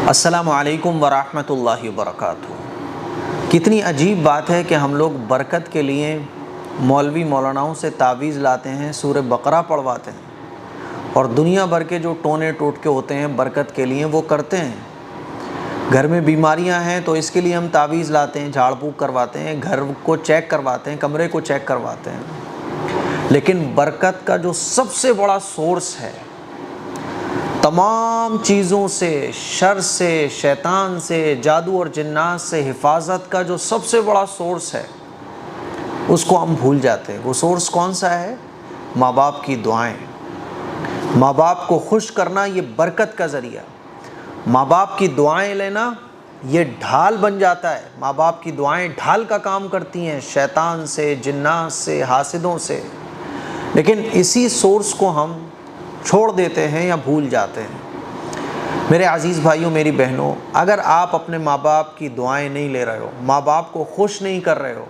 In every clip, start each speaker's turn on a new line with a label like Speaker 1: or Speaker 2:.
Speaker 1: अस्सलामुअलैकुम वरहमतुल्लाहि वबरकातुहू। कितनी अजीब बात है कि हम लोग बरकत के लिए मौलवी मौलानाओं से तावीज़ लाते हैं, सूरह बकरा पढ़वाते हैं और दुनिया भर के जो टोने टोटके होते हैं बरकत के लिए वो करते हैं। घर में बीमारियां हैं तो इसके लिए हम तावीज़ लाते हैं, झाड़ फूँक करवाते हैं, घर को चेक करवाते हैं, कमरे को चेक करवाते हैं। लेकिन बरकत का जो सबसे बड़ा सोर्स है, तमाम चीज़ों से, शर से, शैतान से, जादू और जिन्नात से हिफाजत का जो सबसे बड़ा सोर्स है उसको हम भूल जाते हैं। वो सोर्स कौन सा है? माँ बाप की दुआएं। माँ बाप को खुश करना ये बरकत का ज़रिया। माँ बाप की दुआएं लेना ये ढाल बन जाता है। माँ बाप की दुआएं ढाल का काम करती हैं शैतान से, जिन्नात से, हासिदों से। लेकिन इसी सोर्स को हम छोड़ देते हैं या भूल जाते हैं। मेरे अज़ीज़ भाइयों, मेरी बहनों, अगर आप अपने माँ बाप की दुआएं नहीं ले रहे हो, माँ बाप को खुश नहीं कर रहे हो,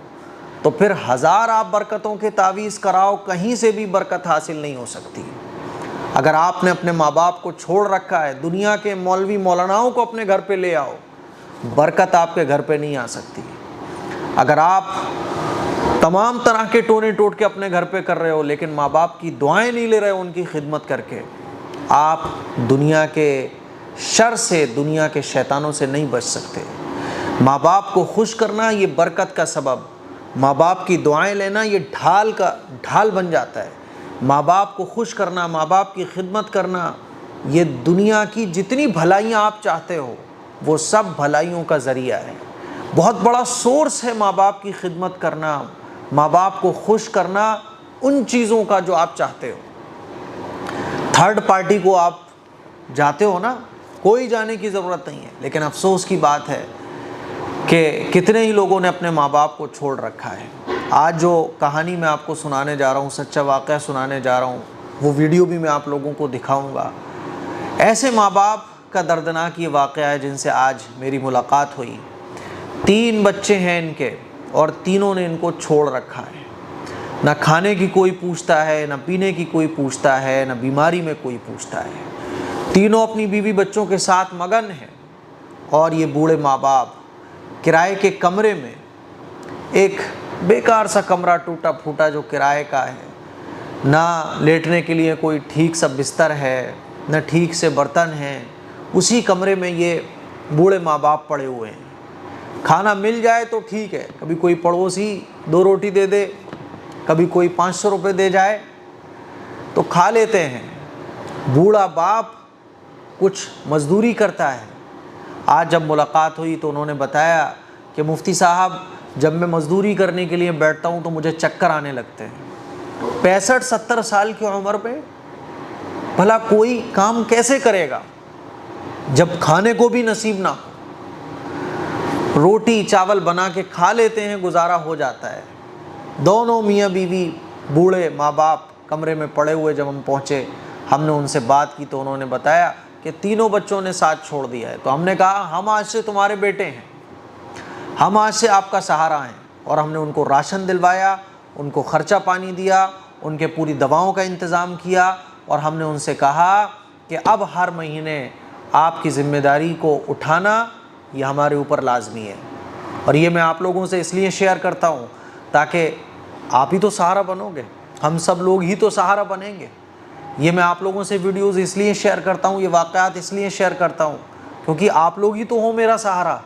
Speaker 1: तो फिर हज़ार आप बरकतों के तावीज़ कराओ, कहीं से भी बरकत हासिल नहीं हो सकती। अगर आपने अपने माँ बाप को छोड़ रखा है, दुनिया के मौलवी मौलानाओं को अपने घर पे ले आओ, बरकत आपके घर पे नहीं आ सकती। अगर आप तमाम तरह के टोने टोटके अपने घर पे कर रहे हो लेकिन माँ बाप की दुआएं नहीं ले रहे हो उनकी खिदमत करके, आप दुनिया के शर से, दुनिया के शैतानों से नहीं बच सकते। माँ बाप को खुश करना ये बरकत का सबब, माँ बाप की दुआएं लेना ये ढाल बन जाता है। माँ बाप को खुश करना, माँ बाप की खिदमत करना, ये दुनिया की जितनी भलाइयाँ आप चाहते हो वो सब भलाइयों का ज़रिया है। बहुत बड़ा सोर्स है माँ बाप की खिदमत करना, माँ बाप को खुश करना उन चीज़ों का जो आप चाहते हो। थर्ड पार्टी को आप जाते हो ना, कोई जाने की ज़रूरत नहीं है। लेकिन अफसोस की बात है कि कितने ही लोगों ने अपने माँ बाप को छोड़ रखा है। आज जो कहानी मैं आपको सुनाने जा रहा हूँ, सच्चा वाक़या सुनाने जा रहा हूँ, वो वीडियो भी मैं आप लोगों को दिखाऊँगा। ऐसे माँ बाप का दर्दनाक ये वाक़या है जिनसे आज मेरी मुलाकात हुई। 3 बच्चे हैं इनके और तीनों ने इनको छोड़ रखा है। ना खाने की कोई पूछता है, ना पीने की कोई पूछता है, ना बीमारी में कोई पूछता है। तीनों अपनी बीवी बच्चों के साथ मगन हैं और ये बूढ़े माँ बाप किराए के कमरे में, एक बेकार सा कमरा टूटा फूटा जो किराए का है, ना लेटने के लिए कोई ठीक सा बिस्तर है, ना ठीक से बर्तन हैं, उसी कमरे में ये बूढ़े माँ बाप पड़े हुए हैं। खाना मिल जाए तो ठीक है, कभी कोई पड़ोसी 2 रोटी दे दे, कभी कोई 500 रुपये दे जाए तो खा लेते हैं। बूढ़ा बाप कुछ मज़दूरी करता है। आज जब मुलाकात हुई तो उन्होंने बताया कि मुफ्ती साहब, जब मैं मज़दूरी करने के लिए बैठता हूँ तो मुझे चक्कर आने लगते हैं। 65-70 साल की उम्र में भला कोई काम कैसे करेगा जब खाने को भी नसीब ना हो। रोटी चावल बना के खा लेते हैं, गुजारा हो जाता है। दोनों मियाँ बीवी बूढ़े माँ बाप कमरे में पड़े हुए जब हम पहुँचे, हमने उनसे बात की तो उन्होंने बताया कि तीनों बच्चों ने साथ छोड़ दिया है। तो हमने कहा, हम आज से तुम्हारे बेटे हैं, हम आज से आपका सहारा हैं। और हमने उनको राशन दिलवाया, उनको ख़र्चा पानी दिया, उनके पूरी दवाओं का इंतज़ाम किया और हमने उनसे कहा कि अब हर महीने आपकी ज़िम्मेदारी को उठाना ये हमारे ऊपर लाजमी है। और ये मैं आप लोगों से इसलिए शेयर करता हूँ ताकि आप ही तो सहारा बनोगे, हम सब लोग ही तो सहारा बनेंगे। ये मैं आप लोगों से वीडियोज़ इसलिए शेयर करता हूँ, ये वाक़यात इसलिए शेयर करता हूँ क्योंकि आप लोग ही तो हो मेरा सहारा,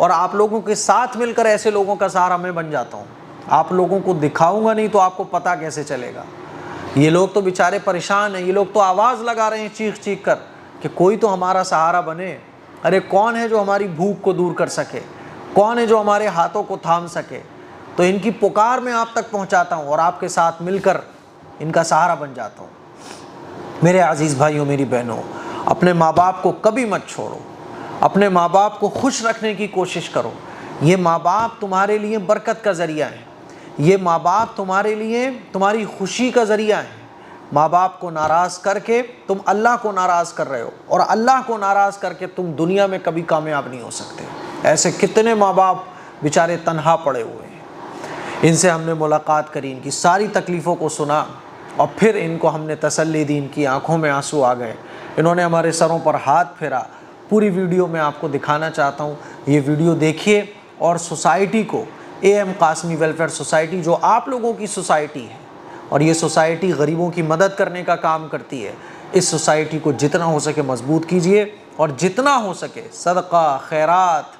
Speaker 1: और आप लोगों के साथ मिलकर ऐसे लोगों का सहारा मैं बन जाता हूँ। आप लोगों को दिखाऊँगा नहीं तो आपको पता कैसे चलेगा। ये लोग तो बेचारे परेशान हैं, ये लोग तो आवाज़ लगा रहे हैं चीख चीख कर कि कोई तो हमारा सहारा बने। अरे कौन है जो हमारी भूख को दूर कर सके, कौन है जो हमारे हाथों को थाम सके। तो इनकी पुकार मैं आप तक पहुंचाता हूं और आपके साथ मिलकर इनका सहारा बन जाता हूं। मेरे अजीज़ भाइयों, मेरी बहनों, अपने माँ बाप को कभी मत छोड़ो, अपने माँ बाप को खुश रखने की कोशिश करो। ये माँ बाप तुम्हारे लिए बरकत का ज़रिया है, ये माँ बाप तुम्हारे लिए तुम्हारी खुशी का ज़रिया है। माँ बाप को नाराज़ करके तुम अल्लाह को नाराज़ कर रहे हो और अल्लाह को नाराज़ करके तुम दुनिया में कभी कामयाब नहीं हो सकते। ऐसे कितने माँ बाप बेचारे तन्हा पड़े हुए हैं। इनसे हमने मुलाकात करी, इनकी सारी तकलीफ़ों को सुना और फिर इनको हमने तसल्ली दी। इनकी आंखों में आंसू आ गए, इन्होंने हमारे सरों पर हाथ फेरा, पूरी वीडियो में आपको दिखाना चाहता हूँ। ये वीडियो देखिए और सोसाइटी को, AM कासमी वेलफेयर सोसाइटी जो आप लोगों की सोसाइटी है और ये सोसाइटी गरीबों की मदद करने का काम करती है, इस सोसाइटी को जितना हो सके मजबूत कीजिए और जितना हो सके सदका, खैरात,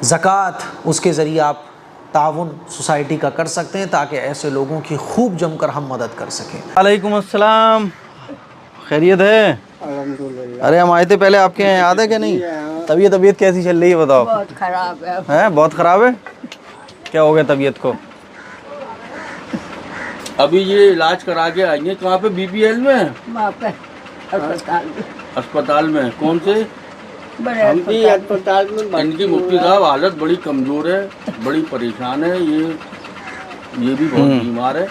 Speaker 1: ज़कात उसके ज़रिए आप ताउन सोसाइटी का कर सकते हैं ताकि ऐसे लोगों की खूब जमकर हम मदद कर सकें।
Speaker 2: वालेकुम अस्सलाम, खैरियत है?
Speaker 3: अल्हम्दुलिल्लाह।
Speaker 2: अरे हम आए थे पहले आपके यहाँ, याद है क्या नहीं? तबीयत कैसी चल रही है बताओ?
Speaker 3: बहुत खराब है।
Speaker 2: हैं बहुत ख़राब है? क्या हो गया तबीयत को?
Speaker 4: अभी ये इलाज करा के आएंगे कहाँ पे? BPL में,
Speaker 3: वहाँ पे अस्पताल में,
Speaker 4: अस्पताल में। कौन से?
Speaker 3: बड़े
Speaker 5: हम भी
Speaker 3: अस्पताल
Speaker 5: अस्पताल में
Speaker 4: इनकी मुफ्ती साहब हालत बड़ी कमज़ोर है, बड़ी परेशान है। ये भी बहुत बीमार है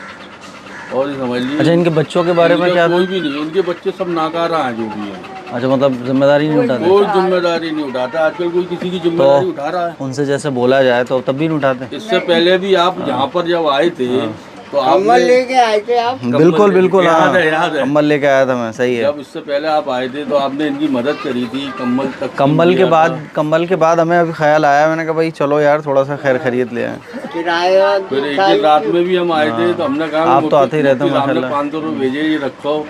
Speaker 4: और ये समझ लीजिए।
Speaker 2: अच्छा, इनके बच्चों के बारे में क्या था?
Speaker 4: कोई भी नहीं, इनके बच्चे सब नाकारा हैं जो भी हैं।
Speaker 2: अच्छा, मतलब जिम्मेदारी नहीं उठाते?
Speaker 4: कोई जिम्मेदारी नहीं उठाता आजकल, कोई किसी की जिम्मेदारी उठा रहा है?
Speaker 2: उनसे जैसे बोला जाए तो तब भी नहीं उठाते?
Speaker 4: इससे पहले भी आप यहाँ पर जब आए थे तो
Speaker 5: कम्बल
Speaker 4: आपने
Speaker 5: लेके आए थे आप।
Speaker 2: बिल्कुल बिल्कुल, हाँ
Speaker 4: याद है।
Speaker 2: कम्बल लेके आया था मैं, सही है।
Speaker 4: जब इससे पहले आप आए थे तो आपने इनकी मदद करी थी, कम्बल तक
Speaker 2: कम्बल के बाद हमें अभी ख्याल आया, मैंने कहा भाई चलो यार थोड़ा सा खैर खरीद ले आए।
Speaker 5: किराया
Speaker 4: फिर एक दिन रात में भी हम आए थे तो हमने कहा
Speaker 2: आप तो आते ही रहते हो माशाल्लाह।
Speaker 4: 500 रुपये भेजे, ये रखो।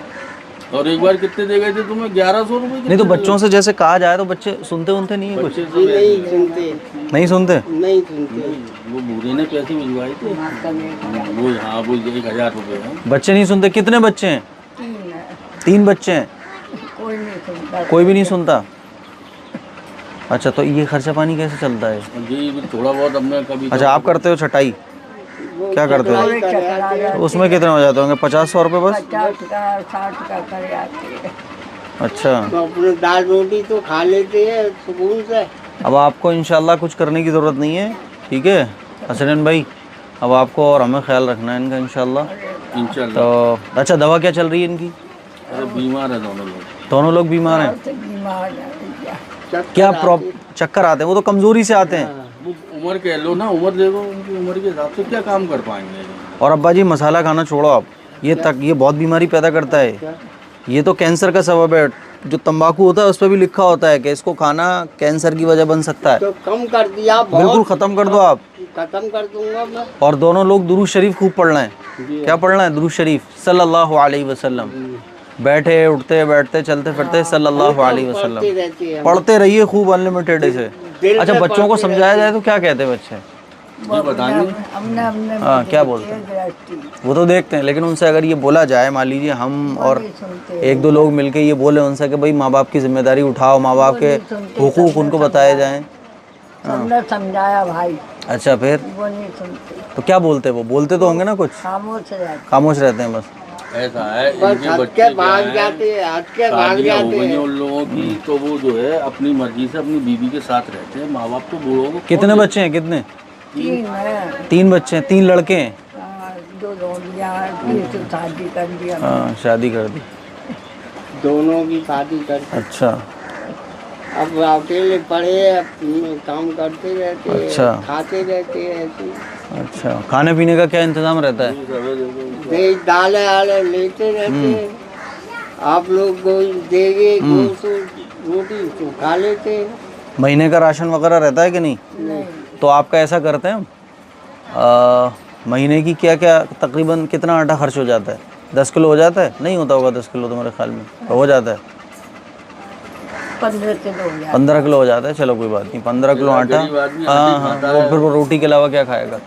Speaker 4: और एक बार कितने दे गए थे तुम्हें? 1100 रुपये।
Speaker 2: नहीं तो बच्चों से जैसे कहा जाए तो बच्चे सुनते उनते नहीं है कुछ?
Speaker 5: नहीं सुनते,
Speaker 2: नहीं सुनते?
Speaker 5: नहीं सुनते।
Speaker 4: वो बूढ़े ने पैसे भिजवाए थे वो, हाँ वो 1000 रुपये हैं।
Speaker 2: बच्चे नहीं सुनते? कितने बच्चे हैं? 3 बच्चे हैं,
Speaker 3: कोई नहीं सुनता।
Speaker 2: कोई भी नहीं सुनता? अच्छा, तो ये खर्चा पानी कैसे चलता है?
Speaker 4: ये भी थोड़ा बहुत हमने कभी।
Speaker 2: अच्छा, आप करते हो छटाई? क्या करते हो?
Speaker 3: थोड़े चकरा जाते,
Speaker 2: तो उसमें कितने हो जाते होंगे? 50-100 रुपये बस?
Speaker 3: 50 का 60 का कर आती है।
Speaker 2: अच्छा,
Speaker 5: तो अपने दाल रोटी तो खा लेते हैं सुकून से।
Speaker 2: अब आपको इंशाल्लाह कुछ करने की ज़रूरत नहीं है, ठीक है हसनैन भाई? अब आपको और हमें ख्याल रखना है इनका इंशाल्लाह।
Speaker 4: इंशाल्लाह।
Speaker 2: तो अच्छा, दवा क्या चल रही है इनकी?
Speaker 4: अरे बीमार है दोनों लोग।
Speaker 2: दोनों लोग बीमार हैं?
Speaker 3: बहुत बीमार है।
Speaker 2: क्या चक्कर आते हैं? वो तो कमज़ोरी से आते हैं।
Speaker 4: वो उम्र कह लो ना, उम्र देखो, उनकी उम्र के हिसाब से क्या काम कर पाएंगे।
Speaker 2: और अब्बा जी मसाला खाना छोड़ो आप, ये बहुत बीमारी पैदा करता है। ये तो कैंसर का सबब है। जो तंबाकू होता है उस पर भी लिखा होता है कि इसको खाना कैंसर की वजह बन सकता है।
Speaker 5: तो कम कर दिया बहुत।
Speaker 2: बिल्कुल ख़त्म कर दो आप।
Speaker 5: खत्म कर दूंगा मैं।
Speaker 2: और दोनों लोग दुरूद शरीफ खूब पढ़ना है। क्या पढ़ना है? दुरूद शरीफ सल्लल्लाहु अलैहि वसल्लम। बैठे उठते बैठते चलते फिरते सल्लल्लाहु अलैहि वसल्लम
Speaker 5: रहती है।
Speaker 2: पढ़ते रहिए खूब, अनलिमिटेड से। अच्छा, बच्चों को समझाया जाए तो क्या कहते हैं बच्चे?
Speaker 3: हमने
Speaker 2: हाँ, क्या बोलते हैं? वो तो देखते हैं, लेकिन उनसे अगर ये बोला जाए, मान लीजिए हम और 1-2 लोग मिलके ये बोले उनसे कि भाई माँ बाप की जिम्मेदारी उठाओ, माँ बाप के हुकूक उनको बताए जाएं।
Speaker 3: हमने समझाया भाई,
Speaker 2: अच्छा, फिर
Speaker 3: वो नहीं सुनते,
Speaker 2: तो क्या बोलते? वो बोलते तो होंगे ना कुछ? खामोश रहते हैं बस।
Speaker 4: ऐसा है,
Speaker 5: बस
Speaker 4: इनके
Speaker 5: हट
Speaker 4: बच्चे
Speaker 5: के
Speaker 4: क्या
Speaker 5: भाग
Speaker 4: हैं,
Speaker 5: जाते हैं, हट के भाग
Speaker 4: शादियाँ हो
Speaker 5: जाते
Speaker 4: गई हैं
Speaker 5: हैं।
Speaker 4: उन लोगों की, तो वो जो है अपनी मर्जी से अपनी बीवी के साथ रहते हैं। माँ बाप तो बूढ़ों को
Speaker 2: कितने बच्चे हैं? कितने?
Speaker 3: 3 है।
Speaker 2: 3 बच्चे हैं? 3 लड़के हैं?
Speaker 3: 2 लड़कियां, 3 से शादी कर दिया।
Speaker 2: हाँ, शादी कर दी।
Speaker 5: दोनों की शादी कर।
Speaker 2: अच्छा
Speaker 5: अब अकेले पड़े काम करते रहते हैं,
Speaker 2: अच्छा।
Speaker 5: खाते रहते हैं ऐसे।
Speaker 2: अच्छा, खाने पीने का क्या इंतज़ाम रहता है?
Speaker 5: देख दाले आले लेते रहते हैं। आप लोग कोई देंगे गोश्त रोटी तो खा लेते हैं।
Speaker 2: महीने का राशन वगैरह रहता है कि नहीं? तो आपका ऐसा करते हैं, महीने की क्या क्या तकरीबन कितना आटा खर्च हो जाता है? 10 किलो हो जाता है? नहीं होता होगा 10 किलो तो मेरे ख्याल में, तो हो जाता है
Speaker 3: 15 किलो हो जाता है।
Speaker 2: 15 किलो हो जाता है। चलो कोई बात नहीं, 15 किलो आटा। हाँ हाँ, वो फिर वो रोटी के अलावा क्या खाएगा?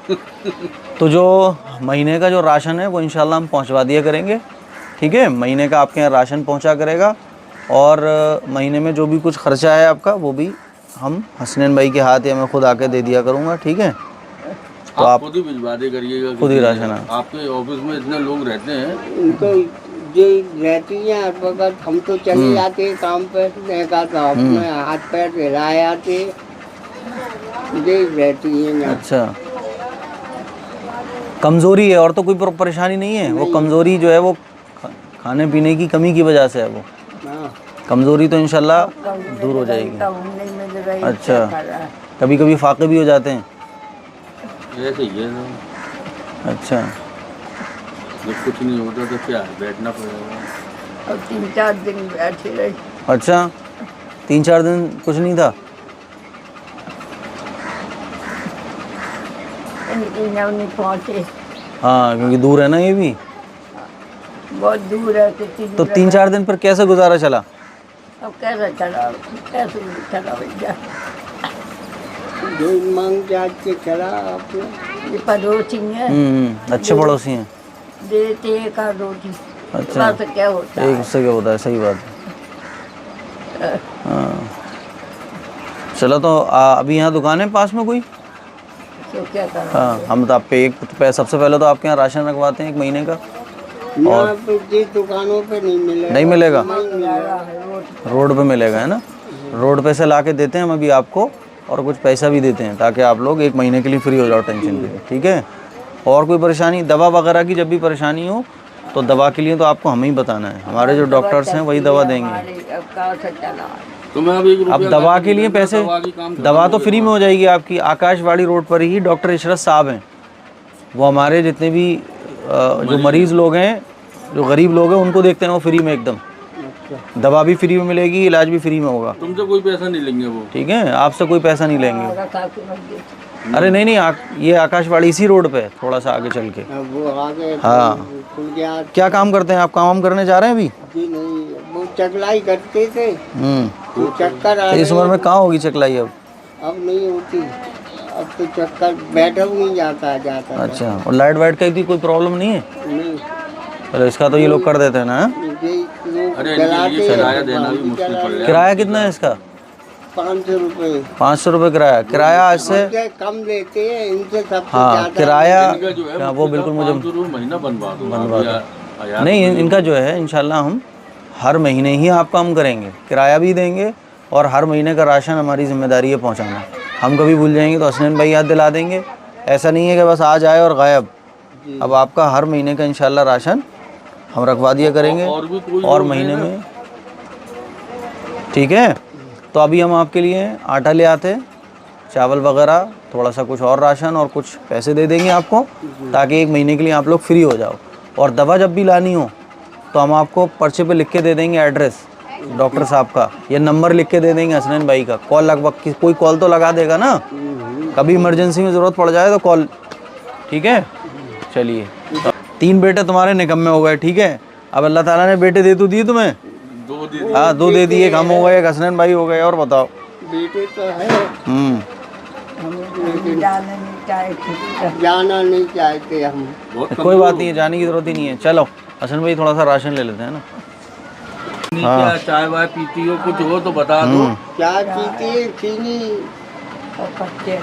Speaker 2: तो जो महीने का जो राशन है वो इंशाल्लाह हम पहुंचवा दिया करेंगे, ठीक है? महीने का आपके यहाँ राशन पहुंचा करेगा और महीने में जो भी कुछ खर्चा है आपका वो भी हम हसनैन भाई के हाथ या मैं खुद आके दे दिया करूँगा, ठीक है? तो आप
Speaker 4: खुद ही भिजवा दे करिएगा।
Speaker 2: खुद ही राशन है।
Speaker 4: आपके ऑफिस में इतने लोग रहते हैं,
Speaker 5: उनको जो रहती हैं हर वक्त। हम तो चले जाते हैं काम पे, देखा तो अपने हाथ पैर हिलाए आते रहती हैं।
Speaker 2: अच्छा, कमज़ोरी है और तो कोई परेशानी नहीं है? वो कमज़ोरी जो है वो खाने पीने की कमी की वजह से है। वो
Speaker 5: हाँ।
Speaker 2: कमज़ोरी तो इंशाल्लाह दूर हो जाएगी। अच्छा, कभी कभी फाके भी हो जाते हैं?
Speaker 4: ऐसे ही है तो।
Speaker 2: अच्छा,
Speaker 4: जब कुछ नहीं होता तो क्या है, बैठना पड़ेगा।
Speaker 3: और 3-4 दिन बैठी रही।
Speaker 2: अच्छा 3-4 दिन कुछ नहीं था?
Speaker 3: इनकी नाव नहीं पहुँचे,
Speaker 2: हाँ, क्योंकि दूर है ना ये भी।
Speaker 3: बहुत दूर है, कितनी
Speaker 2: तो
Speaker 3: दूर है।
Speaker 2: 3-4 दिन पर कैसे गुजारा चला?
Speaker 3: अब कैसे चला भैया,
Speaker 5: जो मांग जात के चला आपने।
Speaker 3: ये पड़ोसी है,
Speaker 2: अच्छे पड़ोसी हैं।
Speaker 3: देते एक आध रोटी,
Speaker 2: अच्छा,
Speaker 3: बस क्या होता
Speaker 2: एक
Speaker 3: है।
Speaker 2: उससे क्या होता है, सही बात है। हाँ, चलो तो अभी यहाँ दुकान है पास में कोई?
Speaker 3: तो क्या करना,
Speaker 2: हाँ, हम तो आप पे सबसे पहले तो आपके यहाँ राशन रखवाते हैं 1 महीने का।
Speaker 5: यहाँ पे जिस दुकानों पे नहीं मिलेगा,
Speaker 2: नहीं मिलेगा,
Speaker 3: रोटी
Speaker 2: रोड पे मिलेगा, है ना? रोड पे से ला के देते हैं हम अभी आपको, और कुछ पैसा भी देते हैं ताकि आप लोग 1 महीने के लिए फ्री हो जाओ टेंशन के लिए, ठीक है? और कोई परेशानी, दवा वगैरह की जब भी परेशानी हो तो दवा के लिए तो आपको हमें ही बताना है, हमारे जो डॉक्टर्स हैं वही दवा देंगे।
Speaker 3: अब कहाँ से चला,
Speaker 4: तो मैं अब 1 रुपया
Speaker 2: अब दवा के लिए पैसे,
Speaker 4: दवा की काम
Speaker 2: दवा तो फ्री में हो जाएगी आपकी। आकाशवाणी रोड पर ही डॉक्टर इशरत साहब हैं, वो हमारे जितने भी जो मरीज़ लोग हैं, जो गरीब लोग हैं, उनको देखते हैं वो फ्री में एकदम। दवा भी फ्री में मिलेगी, इलाज भी फ्री में होगा,
Speaker 4: तुमसे कोई पैसा नहीं लेंगे वो।
Speaker 2: ठीक है? आपसे कोई पैसा नहीं लेंगे।
Speaker 3: काफी मंदिर
Speaker 2: अरे नहीं नहीं, ये आकाशवाणी इसी रोड पे है, थोड़ा सा आगे चल के।
Speaker 5: अब वो आगे
Speaker 2: हाँ।
Speaker 5: खुल गया।
Speaker 2: क्या काम करते हैं आप? काम करने जा रहे हैं अभी?
Speaker 5: जी नहीं, वो चकलाई करते थे, वो चक्कर आ
Speaker 2: इस
Speaker 5: रहे,
Speaker 2: उम्र में कहाँ होगी चकलाई अब?
Speaker 5: अब नहीं होती, अब तो चक्कर बैठा भी नहीं जाता था।
Speaker 2: अच्छा, और लाइट वाइट की कोई प्रॉब्लम नहीं है?
Speaker 5: नहीं,
Speaker 2: अरे इसका तो ये लोग कर देते हैं ना।
Speaker 5: ये लोग
Speaker 4: अरे इनके
Speaker 5: जलाते
Speaker 4: लिए
Speaker 5: हैं,
Speaker 4: किराया देना भी मुश्किल पड़ रहा है।
Speaker 2: किराया कितना है इसका?
Speaker 5: 500 रुपये
Speaker 2: 500 रुपये किराया। किराया आज से,
Speaker 5: उनसे कम देते हैं, इनसे सबसे
Speaker 2: हाँ
Speaker 5: ज्यादा।
Speaker 2: किराया,
Speaker 4: इनका जो है
Speaker 2: हाँ, वो बिल्कुल मुझे
Speaker 4: 500 रुपये महीना बनवा दो।
Speaker 2: नहीं, इनका जो है इंशाल्लाह हम हर महीने ही आपका हम करेंगे, किराया भी देंगे और हर महीने का राशन हमारी जिम्मेदारी है पहुंचाना। हम कभी भूल जाएंगे तो हसनैन भाई याद दिला देंगे, ऐसा नहीं है कि बस आज आए और गायब। अब आपका हर महीने का इंशाल्लाह राशन हम रखवा दिया करेंगे
Speaker 4: और भी कोई
Speaker 2: और
Speaker 4: लोग
Speaker 2: महीने
Speaker 4: हैं ना?
Speaker 2: में, ठीक है? तो अभी हम आपके लिए आटा ले आते, चावल वगैरह, थोड़ा सा कुछ और राशन और कुछ पैसे दे देंगे आपको, ताकि 1 महीने के लिए आप लोग फ्री हो जाओ। और दवा जब भी लानी हो तो हम आपको पर्चे पे लिख के दे देंगे एड्रेस डॉक्टर साहब का, ये नंबर लिख के दे देंगे हसनैन भाई का। कॉल लगभग कोई कॉल तो लगा देगा ना, कभी इमरजेंसी में ज़रूरत पड़ जाए तो कॉल, ठीक है? चलिए, 3 बेटे तुम्हारे निकम्मे हो गए, ठीक है? अब अल्लाह ताला ने बेटे दे तो दिए तुम्हें?
Speaker 4: 2 दे
Speaker 2: हाँ, 2 दे दिए, एक हम हो गए, एक हसनैन भाई हो गए। और बताओ।
Speaker 5: बेटे तो है,
Speaker 3: जाना नहीं चाहते,
Speaker 5: जाना नहीं चाहते हम।
Speaker 4: बहुत
Speaker 2: कोई बात नहीं है, जाने की ज़रूरत ही नहीं है। चलो हसन भाई थोड़ा सा राशन ले लेते हैं ना।
Speaker 4: क्या चाय वाय पीती हो, कुछ हो तो बता दो।
Speaker 5: चाय पीती है, चीनी,
Speaker 3: और पत्ते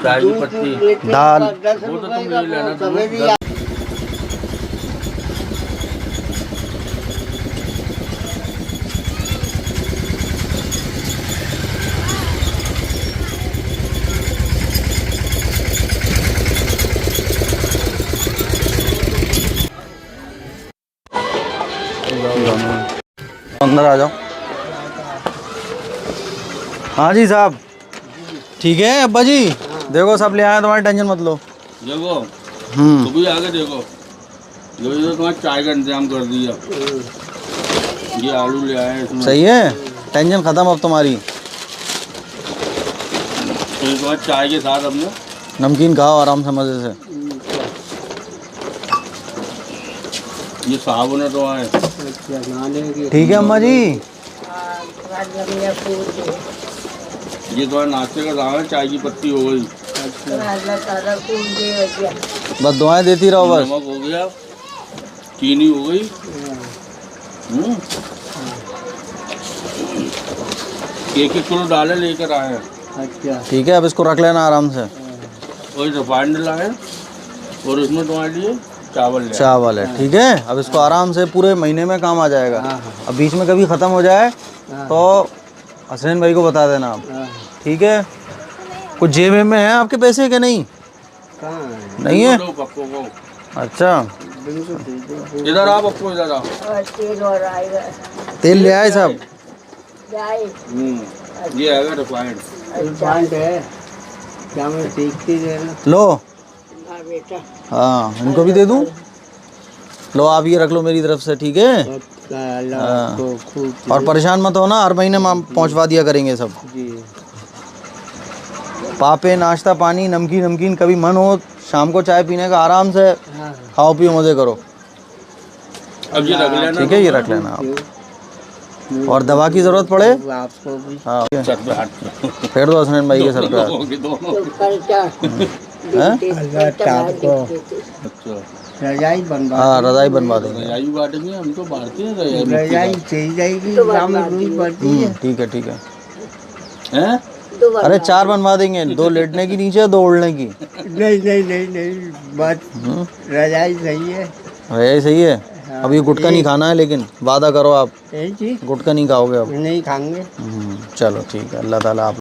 Speaker 4: चाय की
Speaker 5: दूध
Speaker 4: पत्ती
Speaker 5: लेते हैं,
Speaker 2: दाल।
Speaker 5: 10
Speaker 4: वो तो
Speaker 5: रुपए
Speaker 4: तुम
Speaker 5: का
Speaker 4: ले लेना,
Speaker 5: वो सवेरे
Speaker 2: अंदर आ जाओ। हाँ जी साहब, ठीक है अब्बा जी, देखो सब ले आए, तुम्हारी टेंशन मत लो।
Speaker 4: देखो तो भी आगे देखो, जो तुम्हारा चाय का इंतजाम कर दिया, ये आलू ले आए इसमें।
Speaker 2: सही है, टेंशन ख़त्म अब तुम्हारी।
Speaker 4: तो ये तुम्हारे चाय के साथ हमने
Speaker 2: नमकीन खाओ आराम से, मज़े से।
Speaker 4: ये साबुन है तो आए,
Speaker 2: ठीक है अम्मा जी।
Speaker 4: ये तुम्हारे नाश्ते का सामान है, चाय की पत्ती हो गई,
Speaker 2: बस दुआएं देती रहो बस।
Speaker 4: नमक हो गया, चीनी हो गई। एक किलो डाले लेकर आए हैं।
Speaker 5: अच्छा,
Speaker 2: ठीक है, अब इसको रख लेना आराम से।
Speaker 4: और रिफाइंड लाए और इसमें तुम्हारे लिए चावल ले आए।
Speaker 2: चावल है, ठीक है? अब इसको आराम से पूरे महीने में काम आ जाएगा। अब बीच में कभी ख़त्म हो जाए तो हसनैन भाई को बता देना आप, ठीक है? कुछ जेब में है आपके पैसे के नहीं?
Speaker 5: कहाँ है?
Speaker 2: नहीं है?
Speaker 4: दो पक्कों को
Speaker 2: अच्छा,
Speaker 4: इधर आप पक्को इधर आओ।
Speaker 3: तेल और आएगा,
Speaker 2: तेल ले आए साहब?
Speaker 3: जाए
Speaker 4: ये है रिफाइंड।
Speaker 5: रिफाइंड है, क्या मैं देखती रहना।
Speaker 2: लो,
Speaker 3: बेटा,
Speaker 2: हाँ इनको भी दे दूँ? लो आप ये रख लो मेरी तरफ से, ठीक है?
Speaker 5: अल्लाह आपको खूब
Speaker 2: और परेशान मत हो ना, हर महीने हम पहुंचवा दिया करेंगे सब।
Speaker 5: जी।
Speaker 2: पापे नाश्ता पानी नमकीन नमकीन, कभी मन हो शाम को चाय पीने का आराम से
Speaker 5: हाँ
Speaker 2: खाओ पियो मजे करो।
Speaker 4: अब ये रख लेना।
Speaker 2: ठीक है, ये रख लेना आप। और दवा की जरूरत पड़े
Speaker 5: आपको भी
Speaker 2: हाँ
Speaker 4: सर पे हाथ
Speaker 2: फेर दो हसनैन भाई के सर पे हाथ।
Speaker 4: दोनों।
Speaker 3: तो कल क्या
Speaker 2: हैं?
Speaker 5: अल्लाह आपको
Speaker 4: अच्छा
Speaker 5: रजाई बनवा
Speaker 2: हाँ रजाई बनवा देंगे।
Speaker 4: रजाई बांटेंगे, हम तो बांटते हैं रजाई मिट्टी
Speaker 5: रजाई
Speaker 4: का।
Speaker 5: चाहिए जाएगी,
Speaker 3: तो
Speaker 5: गाँव में
Speaker 3: बनवा
Speaker 5: रुई
Speaker 3: दिए।
Speaker 5: पड़ती है।
Speaker 2: ठीक है ठीक है।
Speaker 4: हैं?
Speaker 3: दो बार
Speaker 2: अरे 4 बनवा देंगे, 2 लेटने की नीचे 2 ओढ़ने की।
Speaker 5: नहीं नहीं नहीं नहीं, बस रजाई सही है।
Speaker 2: यही सही है।
Speaker 5: हाँ,
Speaker 2: अब ये गुटखा नहीं खाना है, लेकिन वादा करो आप
Speaker 5: यही चीज
Speaker 2: गुटखा नहीं खाओगे अब।
Speaker 5: नहीं खाएंगे।
Speaker 2: चलो ठीक है, अल्लाह ताला आप